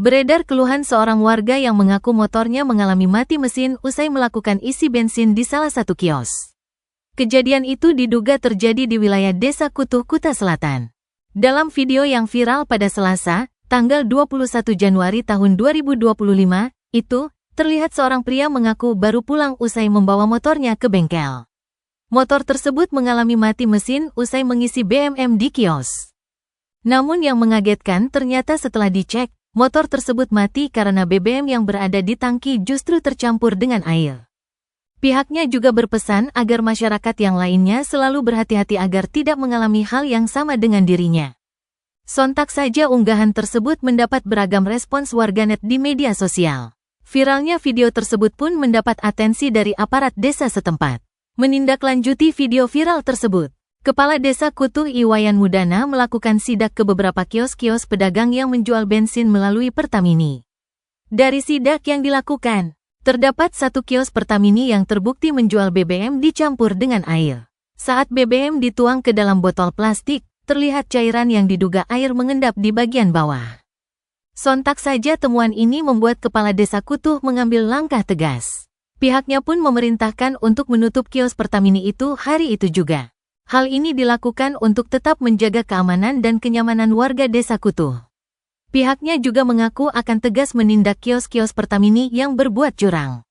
Beredar keluhan seorang warga yang mengaku motornya mengalami mati mesin usai melakukan isi bensin di salah satu kios. Kejadian itu diduga terjadi di wilayah Desa Kutuh, Kuta Selatan. Dalam video yang viral pada Selasa, tanggal 21 Januari tahun 2025, itu, terlihat seorang pria mengaku baru pulang usai membawa motornya ke bengkel. Motor tersebut mengalami mati mesin usai mengisi BBM di kios. Namun yang mengagetkan ternyata setelah dicek, motor tersebut mati karena BBM yang berada di tangki justru tercampur dengan air. Pihaknya juga berpesan agar masyarakat yang lainnya selalu berhati-hati agar tidak mengalami hal yang sama dengan dirinya. Sontak saja unggahan tersebut mendapat beragam respons warganet di media sosial. Viralnya video tersebut pun mendapat atensi dari aparat desa setempat. Menindaklanjuti video viral tersebut, Kepala Desa Kutuh Iwayan Mudana melakukan sidak ke beberapa kios-kios pedagang yang menjual bensin melalui Pertamini. Dari sidak yang dilakukan, terdapat satu kios Pertamini yang terbukti menjual BBM dicampur dengan air. Saat BBM dituang ke dalam botol plastik, terlihat cairan yang diduga air mengendap di bagian bawah. Sontak saja temuan ini membuat Kepala Desa Kutuh mengambil langkah tegas. Pihaknya pun memerintahkan untuk menutup kios Pertamini itu hari itu juga. Hal ini dilakukan untuk tetap menjaga keamanan dan kenyamanan warga Desa Kutuh. Pihaknya juga mengaku akan tegas menindak kios-kios Pertamini yang berbuat curang.